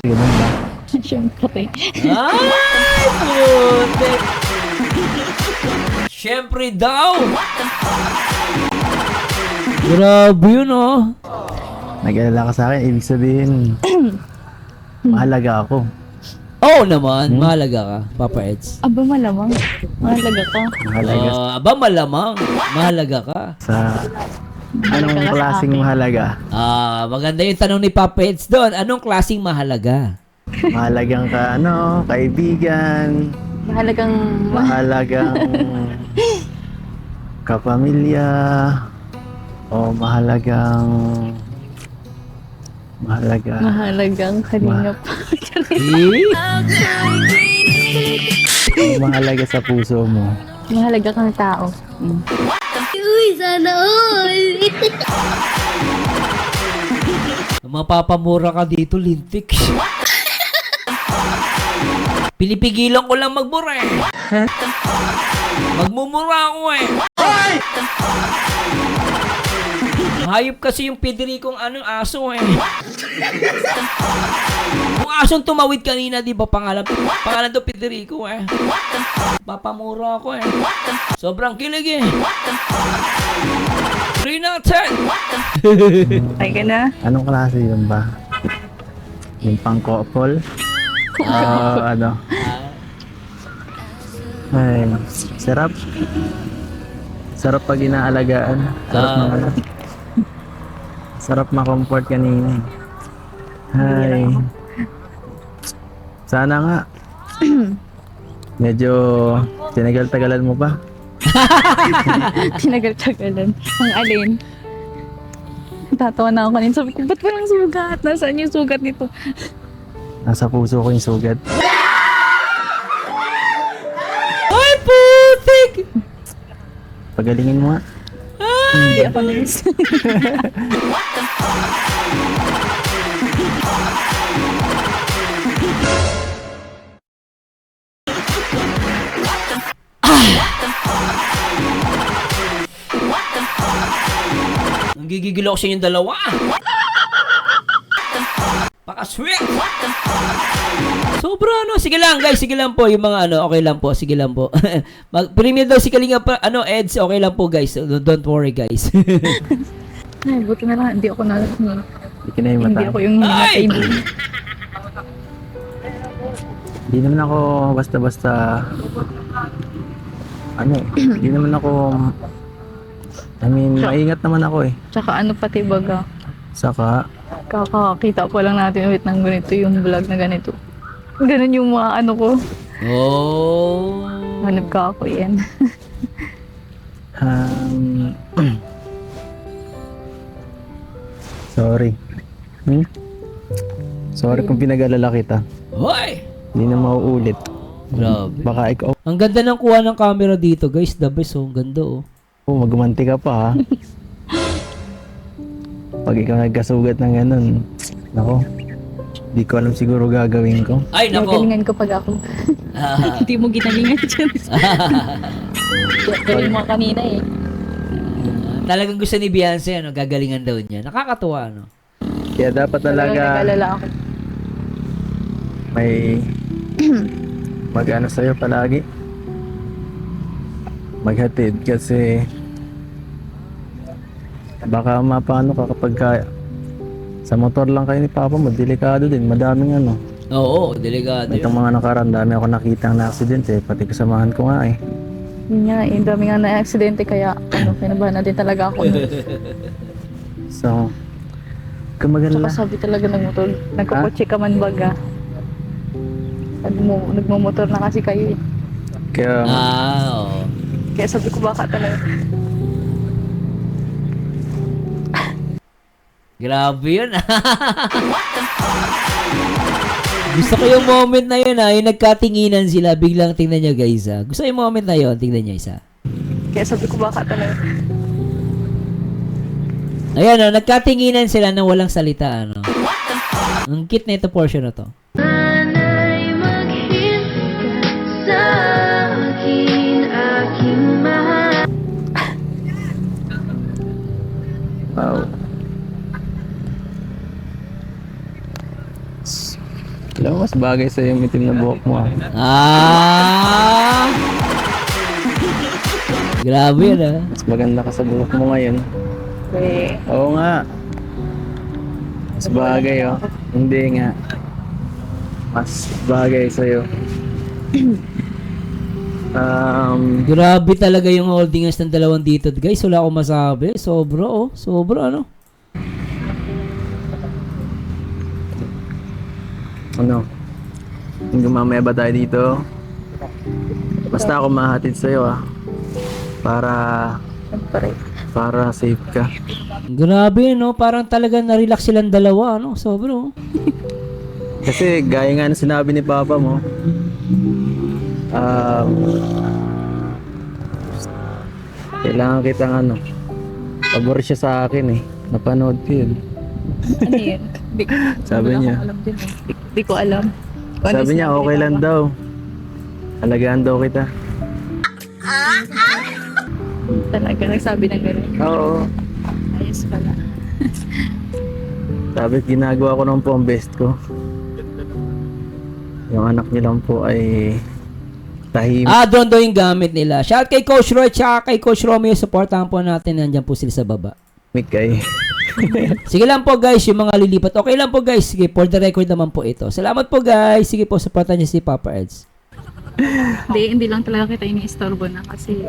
Ganun ba? Siyempre. Ay, putik. Siyempre daw. Grabe yun, oh. Nag-alala ka sa akin, ibig sabihin, mahalaga ako. Oo naman, mahalaga ka, Papa Eds. Aba malamang. Mahalaga ka. Mahalaga Aba malamang, mahalaga ka. sa... Anong Mahalaga ka sa klaseng akin. mahalaga? Maganda yung tanong ni Papa Eds doon. Anong klaseng mahalaga? Mahalagang ka, kaibigan, Mahalagang... mahalagang kapamilya, o mahalagang Mahalagang kalingap. Eh? o mahalaga sa puso mo. Mahalaga kang tao. Uy, sana all! Mapapamura ka dito, lintik. Pinipigilan ko lang magmura eh. Magmumura ako eh. Hayop kasi yung Federicong aso eh. Yung asong tumawid kanina, di ba pangalan to Federico eh. Papamura ako eh. Sobrang kilig eh. 3 na 10. Ay ka na? Anong klase yun ba? Yung pang-couple? Ano? Ay, sarap. Sarap pag inaalagaan. Sarap naman. Sarap ma-comfort kanina. Ay. Sana nga. Medyo tinagal-tagalan mo pa. Tinagal-tagalan. Ang alin? Tatawa na ako kanina. Sabi ko, ba't walang sugat? Nasaan yung sugat nito? Nasa puso ko yung sugat. Ay, putik! Pagalingin mo nga. Hindi ako nurse. Nanggigigil ako sa inyong dalawa. Pakasweet! Sobra ano. Sige lang guys, sige lang po. Yung mga okay lang po. Sige lang po. Mag-premium daw si Kalinga pa, Eds, okay lang po guys. Don't worry guys. Ay, buti na lang. Hindi ako na... Hindi ka na yung Hindi mata. ako yung namatay din. Hindi naman ako basta-basta hindi naman ako maingat naman ako eh. Tsaka ano pati baga. Saka Kakakita po lang natin ulit ng ganito yung vlog na ganito. Ganun yung mga ano ko. Oh. Hanap ka ako yan. um, sorry. Sorry kung pinag-alala kita. Hoy! Hindi na mauulit. Grabe. Baka ikaw Ang ganda ng kuha ng camera dito guys. The best oh. Ang ganda oh. magmanti ka pa ha. Pag ikaw nagkasugat ng ganun, nako, di ko alam siguro gagawin ko. Ay nako. Gagalingan ko pag ako. Hindi mo ginalingan dyan. Galing mo kanina eh. Talagang gusto ni Beyonce gagalingan daw niya. Nakakatuwa ano. Kaya dapat Talagang talaga nag-alala ako. may mag-ano sa'yo palagi. Maghatid kasi baka mapano ka kapag sa motor lang kayo ni Papa mo, delikado din, madaming Oo, delikado itong yun. mga nakaraan, dami ako nakitang na aksidente, pati kasamahan ko nga eh. Yun nga eh. Dami nga na-aksidente kaya kinabahan na din talaga ako. So, kumagalala. Tsaka sabi talaga ng motor. Nagkakotse ka man baga. Nagmumotor na kasi kayo eh. Kaya Oo. Kaya sabi ko baka talaga. Grabe yun. Gusto ko yung moment na yun yung nagkatinginan sila, biglang tingnan nyo guys Gusto ko yung moment na yun, tingnan nyo isa. Kaya sabi ko baka talaga. Ayan nagkatinginan sila na walang salita Ang cute na ito portion na to. Sana'y maghintay sa akin, aking mahal. wow. Alam mo, mas bagay sa'yo yung itim na buhok mo ah. Ah! Grabe yan ah. Mas maganda ka sa buhok mo ngayon. Eh, Oo nga. Mas bagay oh. Hindi nga. Mas bagay sa'yo. Grabe talaga yung holding hands ng dalawang dito guys. Wala akong masabi. Sobra oh. Sobra ano. Ano? Hanggang mamaya ba tayo dito? Basta ako mahatid sa'yo ah. Para safe ka. Grabe no. Parang talaga na-relax silang dalawa ano. Sobra oh. Kasi gaya nga ng sinabi ni Papa mo, kailangan kitang ano, pabor siya sa akin eh. Napanood ko yun. ano yun? Sabi wala niya. akong alam din. Di ko alam. Kung ano Sabi niya sinabi okay ni lang Papa. daw. Alagaan daw kita. Talaga, nagsabi ng gano'n. Oo. Ayos pala. Sabi ginagawa ko naman po ang best ko. Yung anak niya lang po ay tahimik. Doon daw yung gamit nila. Shout kay Coach Roy tsaka kay Coach Romeo. Supportahan po natin. Nandyan po sila sa baba. Kay Sige lang po guys, yung mga lilipat. Okay lang po guys. Sige, for the record naman po ito. Salamat po guys. Sige po, supportan niyo si Papa Eds. Hindi lang talaga kita iniistorbo na kasi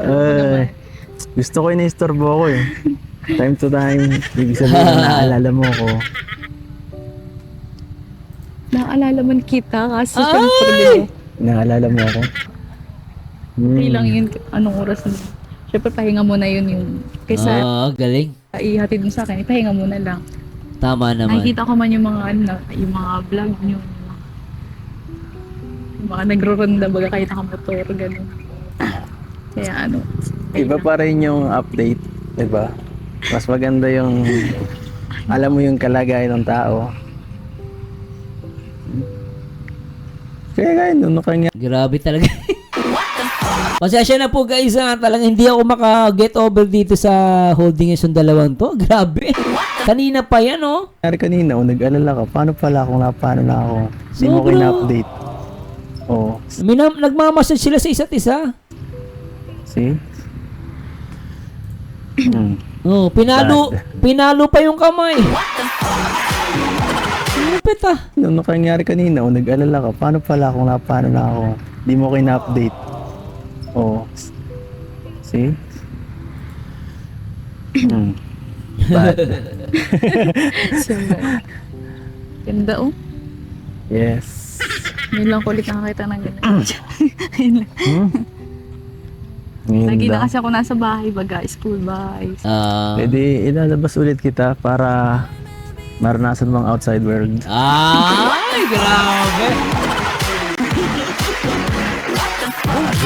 gusto ko ini-istorbo ako eh. Time to time. Ibig sabihin naalala mo ako. naaalala man kita kasi syempre Naalala mo ako. hindi lang yun anong oras na. Syempre pahinga mo na yun yung kaysa Galing. ihatid mo sa akin, ipahinga mo na lang. Tama naman. Nakikita ko man yung mga yung mga vlog nyo. Yung mga nagro-ronda baga kayo nakamotor, gano'n. Kaya ano. Iba pa rin yung update, 'di ba? Mas maganda yung alam mo yung kalagayan ng tao. Kaya ganyan, nung kanya. Grabe talaga. Pasensya na po guys ha. Talagang hindi ako maka-get over dito sa holding hands yung dalawang to. Grabe. Kanina pa yan oh. Nangyari kanina, nag-alala ka, paano pala kung paano na ako? Hindi mo Sobra. kayo na-update. Oo. Nagmamassage sila sa isa't isa. See? Oh, pinalo pa yung kamay. Lupit ah. Nung nangyari kanina, nag-alala ka, paano pala kung paano na ako? Hindi mo kayo na-update. Oo. See? Bad. Ganda oh. Yes. Yun lang kulit nakakita ng gano'n. Yun lang. Ngayon Lagi na daw. kasi ako nasa bahay baga, school bahay. Pwede ilalabas ulit kita para maranasan mo ang outside world. Ay, grabe.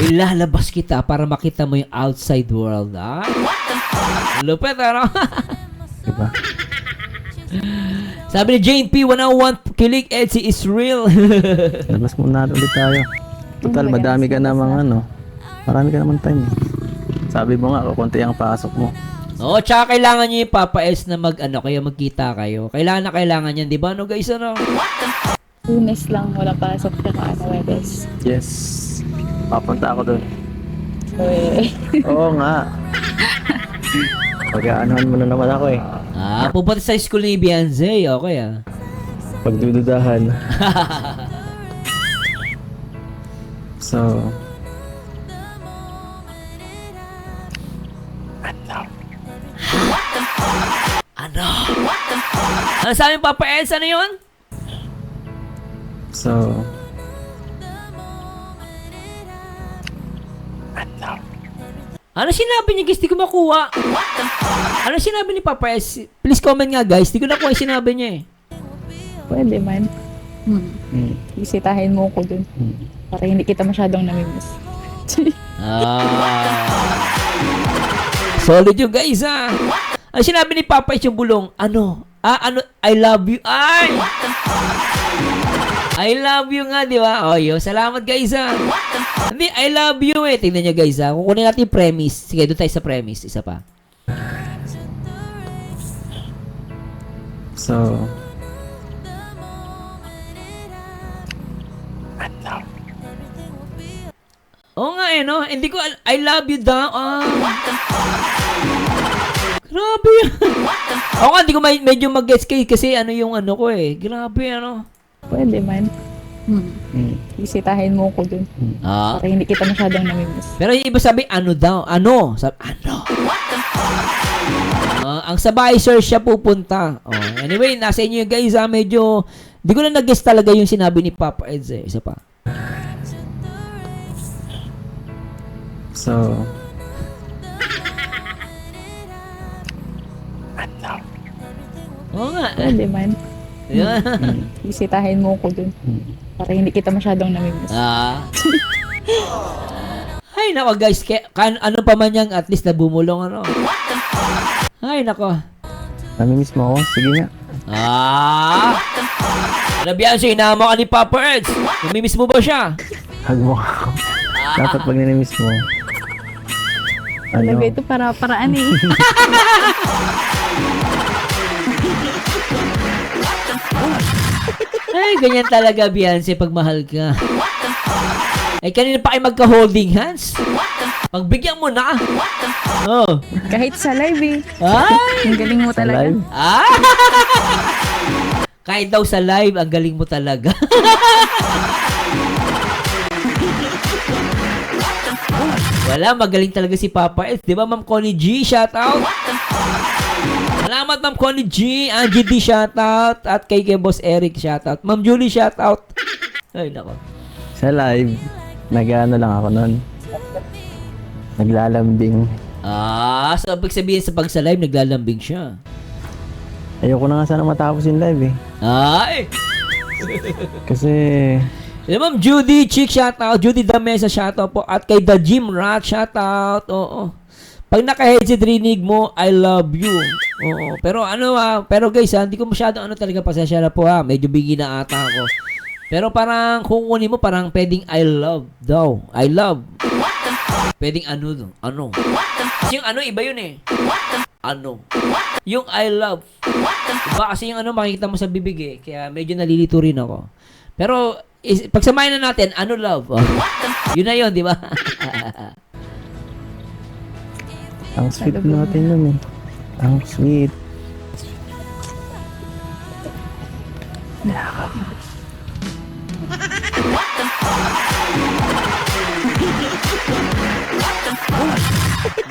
Ilalabas kita para makita mo yung outside world. Lupit, ano? Diba? Sabi ni Jane P, 101, kilig Etsy is real. Labas muna ulit tayo. Total, madami ka namang ano. Marami ka naman time. Sabi mo nga, konti ang pasok mo. Oo, tsaka kailangan nyo yung Papa S na kayo magkita kayo. Kailangan yan, di ba? No guys, ano? Lunes lang, walang pasok sa Webes. Yes. Papunta ako doon. Eh, Oo nga. Pag-aanohan mo na naman ako eh. Pupunta sa school ni Beyonce. Okay ah. Pagdududahan. So, Ano sabi mo, Papa S? Ano yun? so, Ano sinabi niya guys? Di ko makuha. Ano sinabi ni Papa S? Please comment nga guys. Di ko nakuha yung sinabi niya eh. pwede man. Bisitahin mo ko dun. Para hindi kita masyadong namimiss. Solid yung guys ah. Ano sinabi ni Papa S yung bulong? Ano? I love you. Ay! I love you nga, di ba? Oh, yun. Salamat guys ah. Hindi, I love you eh. Tingnan nyo guys ah. Kukunin natin yung premise. Sige, doon tayo sa premise. Isa pa. so, eh, no? Hindi ko, I love you daw. Grabe. Ako nga, hindi ko medyo mag-guess kasi ano yung ano ko eh. Grabe, ano. Pwede man. Bisitahin mo ko dun. Para hindi kita masyadong namimiss. Pero yung iba sabi, ano daw? Ano? Sabi, ano? Ang sabay, sir, siya pupunta. Anyway, nasa inyo yung guys, medyo, di ko na nag-guess talaga yung sinabi ni Papa Eds eh. Isa pa. So, Oo nga. Pwede man. Yeah. Bisitahin mo ko dun. Para hindi kita masyadong namimiss. Ay, nako guys. Ano pa man yan, at least nabumulong ano. Ay, nako. namimiss mo ako? Sige nga. Ano Beyonce, inama ka ni Papa Eds. Namimiss mo ba siya? Hug mo ako. Dapat pag ninimiss mo. Talaga ito para-paraan eh. Ay, ganyan talaga, Beyonce, pag mahal ka. Ay, kanina pa kayo magka-holding hands. Pagbigyan mo na. Oh. Kahit sa live eh. Ay! Ang galing mo Sa talaga. live. Kahit daw sa live, ang galing mo talaga. Wala, magaling talaga si Papa Eds. Di ba, Ma'am Connie G? Shout out. Salamat, Ma'am Connie G. Angie D, shout out. At kay Boss Eric, shout out. Ma'am Julie, shout out. Ay, nako. Sa live, nag-ano lang ako nun. Naglalambing. So ibig sabihin sa pag sa live, naglalambing siya. Ayoko na nga sana matapos yung live eh. Ay! Kasi, Ma'am Judy Chick, shout out. Judy Damesa, shout out po. At kay The Gym Rat, shout out. Oo. Pag naka-headset rinig mo, I love you. Oo. Pero ano pero guys hindi ko masyadong ano talaga, pasensya na po Medyo bigi na ata ako. Pero parang kukunin mo, parang pwedeng I love daw. I love. Pwedeng ano. Kasi yung ano, iba yun eh. Ano. Yung I love. Iba kasi yung ano, makikita mo sa bibig eh. Kaya medyo nalilito rin ako. Pero, pagsamahin na natin, ano love? Yun na yun, di ba? ang sweet natin nun eh. Ang sweet.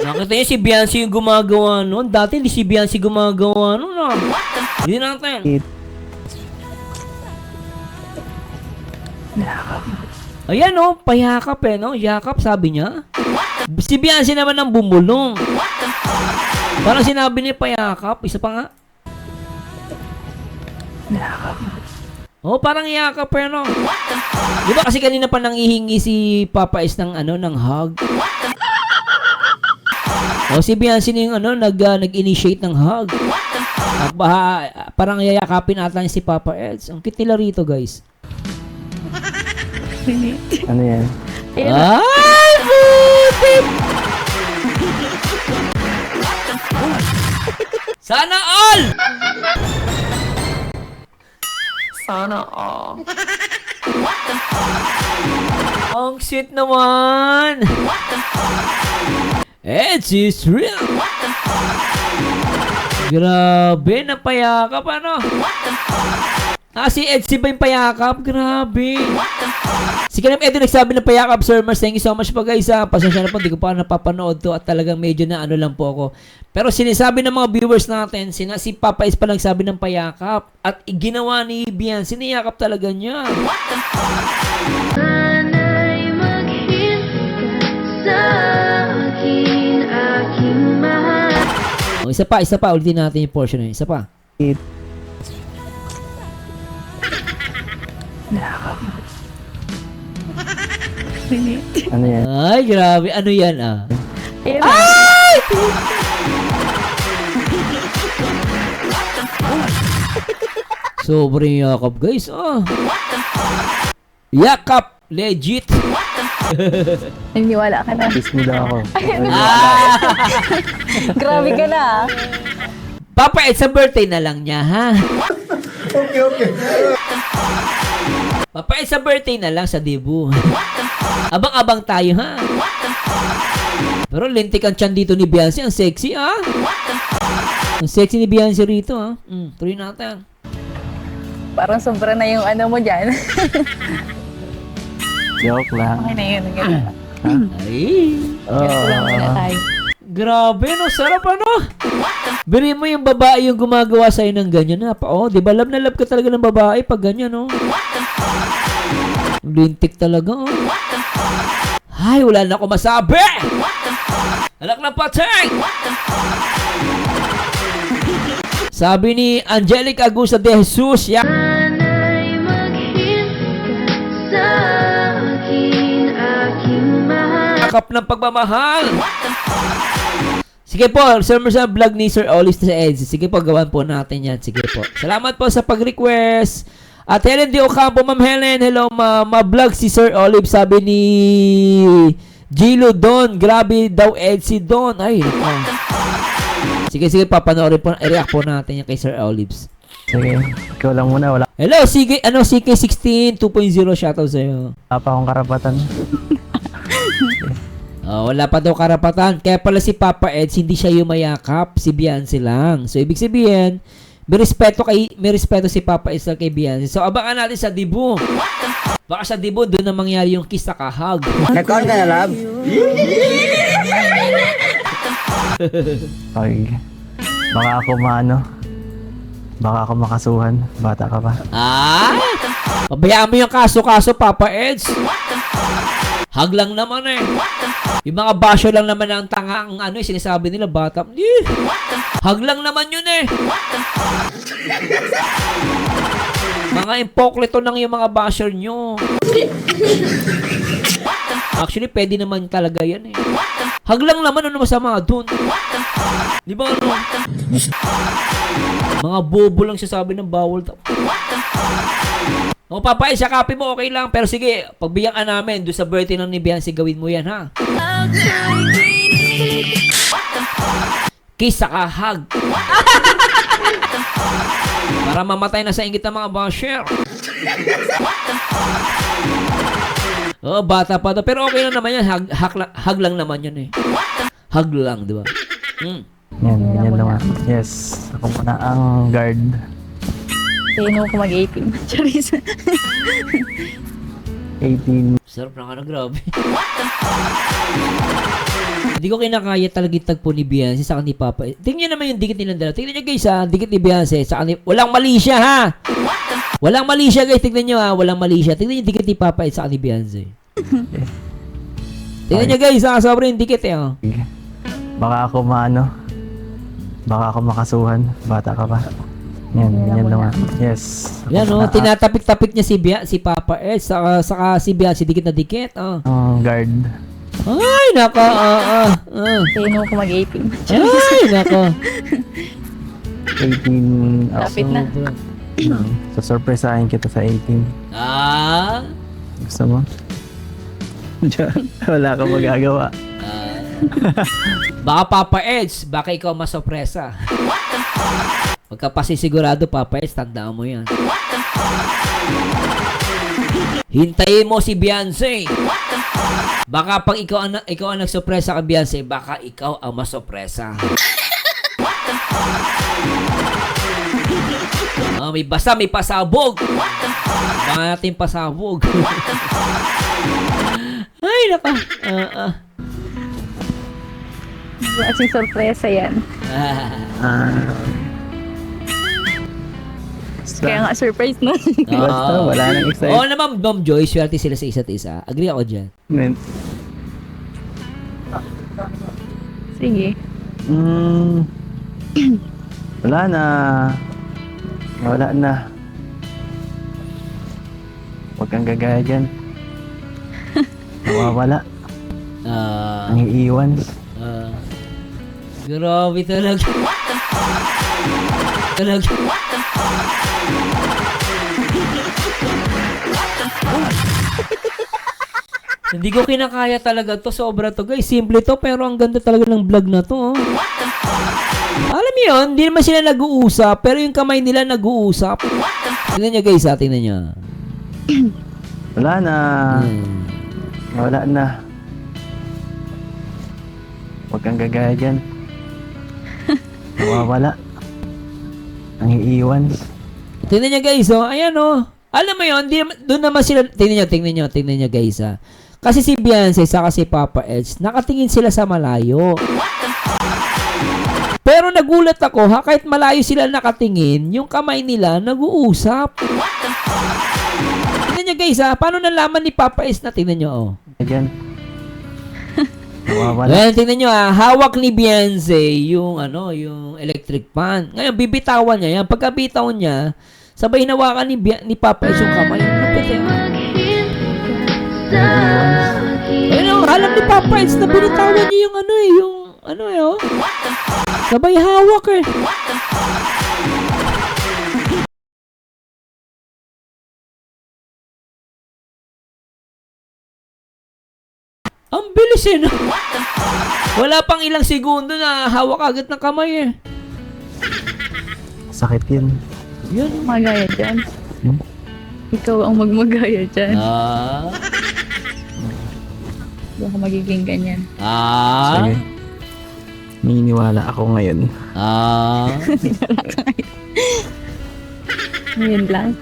Nakita niyo si Beyonce yung gumagawa nun. Dati hindi si Beyonce gumagawa nun Hindi natin. Sweet. Ayan payakap no? Yakap sabi niya. Si Beyonce naman ang bumulong. Parang sinabi niya payakap. Isa pa nga. Parang yakap no? Di ba kasi kanina pa nanghihingi si Papa Eds ng ng hug? Si Beyonce na yung nag-initiate ng hug. Parang yayakapin ata niya si Papa Eds. Ang cute nila rito, guys. Ano yan? Ay, buti! Sana all! Sana all. Ang sweet naman! Eds is real! Grabe, napayakap si Eds ba yung payakap? Grabe! Si Kanam Edo nagsabi ng payakap, Sir Mars. Thank you so much po guys Pasensya na po, hindi ko pa napapanood to at talagang medyo na ano lang po ako. Pero sinasabi ng mga viewers natin, si Papa Eds pa nagsabi ng payakap at ginawa ni Bian, siniyakap talaga niya. Sana'y maghintay sa akin, aking mahal. Isa pa, ulitin natin yung portion na yun. Isa pa. Sweet. Ano yan? Ay, grabe. Ano yan Ayun. Sobrang yakap guys. Yakap. Legit. Naniniwala ka na. Kiss mo daw ako. Grabe ka na. Papa Eds, sa birthday na lang niya, ha? Papait sa birthday na lang sa Cebu. Abang-abang tayo, ha? Pero lintik ang tiyan dito ni Beyonce. Ang sexy, ha? Ang sexy ni Beyonce rito, ha? Tuloy natin. Parang sobra na yung ano mo dyan. Joke lang. Okay na yun. Ganun. Ay. Ganun lang muna tayo. Grabe, no? Sarap, ano? Biri mo yung babae yung gumagawa sa'yo ng ganyan, ha? Oh, di ba? Love na love ka talaga ng babae pag ganyan, no? Lintik talaga, oh. Ay, wala na ako masabi! Anak na patay! Sabi ni Angelic Agusa de Jesus, Sana'y maghintay sa akin, aking mahal. yakap ng pagmamahal. Sige po, sir sa vlog ni Sir Olis sa Edzy. Sige po, gawan po natin yan. Sige po. Salamat po sa pag-request. At Helen D. Ocampo, Ma'am Helen, hello, ma-vlog si Sir Olive, sabi ni Gilo Don. Grabe daw Edzy Don. Ay, sige, papanoorin po, i-react po natin yan kay Sir Olives. Sige, ikaw lang muna. Wala Hello, sige, CK16 2.0, shoutout sa'yo. pa akong karapatan. Wala pa daw karapatan. Kaya pala si Papa Eds, hindi siya yumayakap. Si Beyonce lang. So, ibig sabihin, may respeto si Papa Eds kay Beyonce. So, abangan natin sa Cebu. Baka sa Cebu, doon na mangyari yung kiss sa kahag. Nag-on ka na, love? Okay. Baka ako baka ako makasuhan. Bata ka pa. Pabayaan mo yung kaso-kaso, Papa Eds. Hag lang naman eh. Yung mga basyo lang naman ang tanga ang sinasabi nila, bata. Hag lang naman yun eh. Mga impoklito nang yung mga basher nyo. Actually, pwede naman talaga yan eh. Hag lang naman, ano masama dun? Di ba ano? Mga bobo lang sasabi ng bawal. O Papa, isakapin mo, okay lang. Pero sige, pagbigyan ka namin doon sa birthday ng ni Beyonce, gawin mo yan, ha? Kiss sa kahag. Para mamatay na sa ingit ng mga basher. Bata pa to. Pero okay lang naman yan. Hag lang naman yan eh. Hag lang, di ba? Yan naman. Yes, ako muna ang guard. Sino ko mag-18? Charis. 18. Sarap na ka na, grabe. Hindi ko kinakaya talaga yung tagpo ni Beyonce sa ni Papa. Tingnan naman yung dikit nilang dalawa. Tingnan nyo guys ha, dikit ni Beyonce sa walang mali siya ha. Walang mali siya guys, tingnan nyo ha, walang mali siya. Tingnan nyo yung dikit ni Papa sa ni Beyonce. Tingnan nyo guys ha, sobrang dikit eh. Oh. Baka ako baka ako makasuhan. Bata ka pa. Yan naman. Yes. Yan o, tinatapik-tapik niya si Papa saka si Beyonce, dikit na dikit. Oh. Guard. Ay, nako. Sino ko mag-18? Ay, nako. 18. Lapit na. So, surpresahin kita sa 18. Gusto mo? Wala kang magagawa. Baka Papa Eds, baka ikaw masopresa. Pagka pasisigurado, Papa Eds, tandaan mo yan. Hintayin mo si Beyonce. Baka pag ikaw ang nagsopresa kay Beyonce, baka ikaw ang masopresa. May basa, may pasabog. Baka natin pasabog. Ay, naka. Klaseng sorpresa yan. Kaya nga surprise no? Basta, wala nang excited. Oo naman, Dom Joy, swerte sila sa isa't isa. Agree ako dyan. Sige. Wala na. Huwag kang gagaya dyan. Nawawala. Ang iiwan. Grabe talaga. Hindi ko kinakaya talaga to. Sobra to guys. Simple to pero ang ganda talaga ng vlog na to. Oh. Alam niyo yun, hindi naman sila nag-uusap pero yung kamay nila nag-uusap. Tingnan nyo guys ha, tingnan nyo. Wala na. Hmm. Wala na. Huwag kang gagaya dyan. Nawawala. Ang iiwan. Tingnan niyo guys, oh. Ayan, oh. Alam mo yun, doon naman sila, tingnan niyo guys, ah. Kasi si Beyonce saka si Papa Edge, nakatingin sila sa malayo. Pero nagulat ako, ha, kahit malayo sila nakatingin, yung kamay nila nag-uusap. Tingnan niyo guys, ha, paano nalaman ni Papa Edge na, tingnan niyo, oh. Dyan. Nawawala. Well, tingnan nyo, hawak ni Beyonce yung yung electric fan. Ngayon, bibitawan niya yan. Pagkabitaw niya, sabay hinawakan ni Papa Edge yung kamay. Lapit eh. Ayun, alam ni Papa Edge na binitawan niya yung oh. Sabay hawak eh. Ang bilis eh, no? Wala pang ilang segundo na hawak agad ng kamay eh. Sakit yun. Yun. Magaya dyan. Hmm? Ikaw ang magmagaya dyan. Ah. Hindi ako magiging ganyan. Ah. Sige. Naniniwala ako ngayon. Ah. Ngayon lang.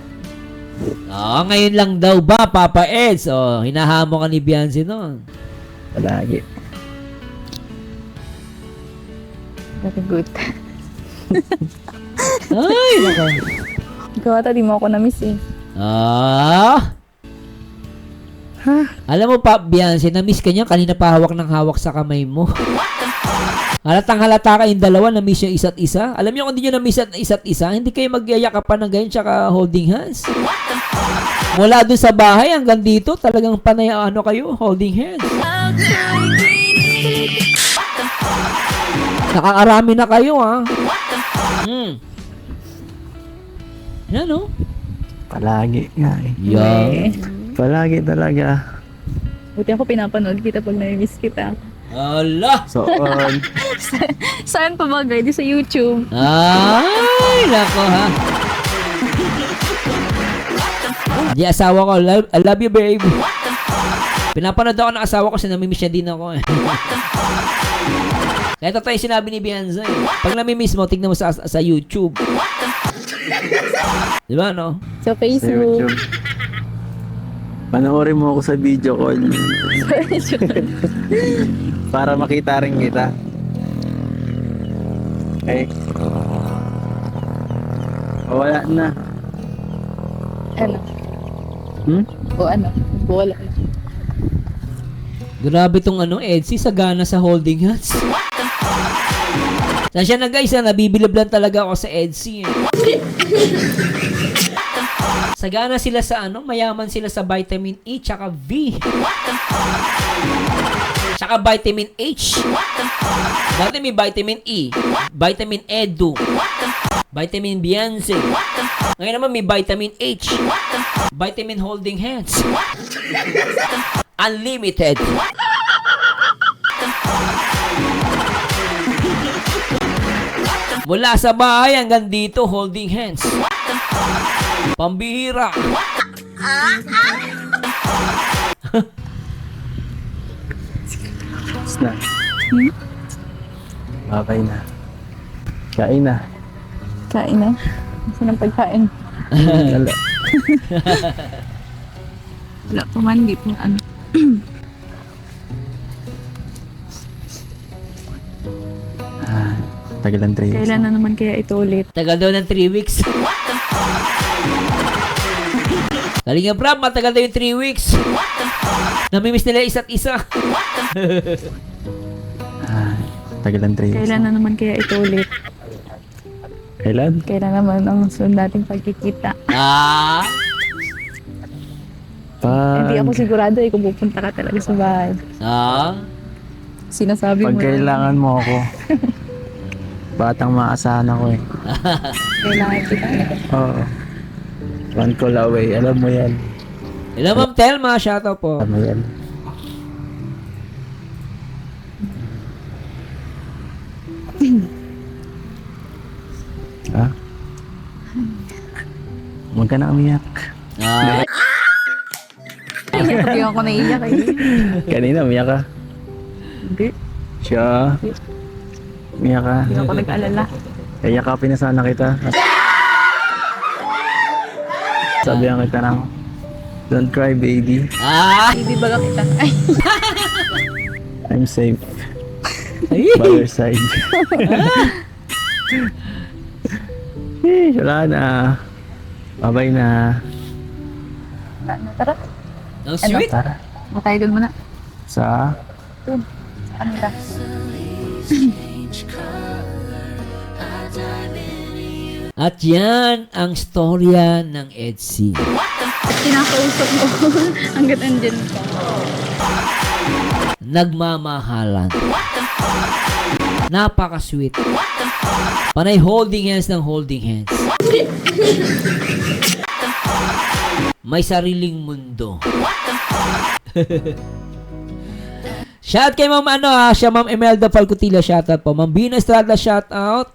Ah, ngayon lang daw ba, Papa Eds? Oh, hinahamo ka ni Beyonce noon. Palagi. Very good. Ay, nako. Ikaw ata, di mo ako na-miss eh. Ah. Alam mo pa, Beyonce, na-miss ka niya. Kanina pa hawak ng hawak sa kamay mo. Halatang halata kayong dalawa, na-miss yung isa't isa. Alam niyo kung hindi nyo na-miss ang isa't isa, hindi kayo magyayakapan ng ganyan tsaka holding hands. Mula dun sa bahay hanggang dito, talagang panay kayo, holding hands. Nakakarami na kayo, ha? Yan, oh. Palagi nga eh. Yan. Palagi talaga. Buti ako pinapanood kita pag na-miss kita. Ala! So on. Saan pa ba, guys? Di sa YouTube. Ay, nako, ha? Di asawa ko, I love you, babe. Pinapanood ako ng asawa ko kasi namimiss niya din ako, eh. Kaya totoo yung sinabi ni Beyonce, eh. Pag namimiss mo, tignan mo sa YouTube. Di ba, no? Sa Sa Facebook. YouTube. Panoorin mo ako sa video call. Para makita rin kita. Okay. O, wala na. Ano? Hmm? O ano? Wala na. Grabe tong Edsy, sagana sa holding hands. Saan siya na guys, nabibilib lang talaga ako sa Edsy. Sagana sila sa mayaman sila sa vitamin E tsaka V. Tsaka vitamin H. Dati may vitamin E, vitamin Edu, vitamin Beyonce. Ngayon naman may vitamin H, vitamin holding hands. Unlimited. Mula sa bahay hanggang dito, holding hands. Pambihira. Tapos na. Babay na. Kain na. Kain na. Saan ang pagkain? Wala. Wala pa man, di pa ano. Tagal ang 3 Kailan na naman kaya ito ulit? Tagal daw ng 3 weeks. Kalinga Prab, matagal daw yung 3 weeks. Namimiss nila isa't isa. Tagal ang 3 Kailan na naman kaya ito ulit? Kailan? Kailan naman ang sunod nating pagkikita? Ah. Hindi ako sigurado kung pupunta ka talaga sa bahay. Ah. Sinasabi Pag mo kailangan mo ako. Batang maasahan ako eh. kailangan kita. Oo. One call away. Alam mo yan. Hello, Ma'am Telma. Shoutout po. Alam mo yan. Ha? Huwag ka na umiyak. Ah. Sabi ako naiiyak eh. Kanina, umiyak ka. Hindi. Siya. Umiyak ka. Hindi ako nag-alala. Yakapin na sana kita. Sabihan kita ng, don't cry, baby. Ibibaga kita. Ay, I'm safe Ay. by your side. Wala na. Bye-bye na. tara. Ang sweet. Tara. Matay doon muna. Sa Doon. Sa kanila. At yan ang storya ng EDSI. Kinakausap mo. Hanggat andyan ka. Nagmamahalan. Napaka-sweet. Panay holding hands ng holding hands. May sariling mundo. Shout kay Ma'am siya Ma'am Imelda Falcutilla, shout out po. Ma'am Bina Estrada, shout out.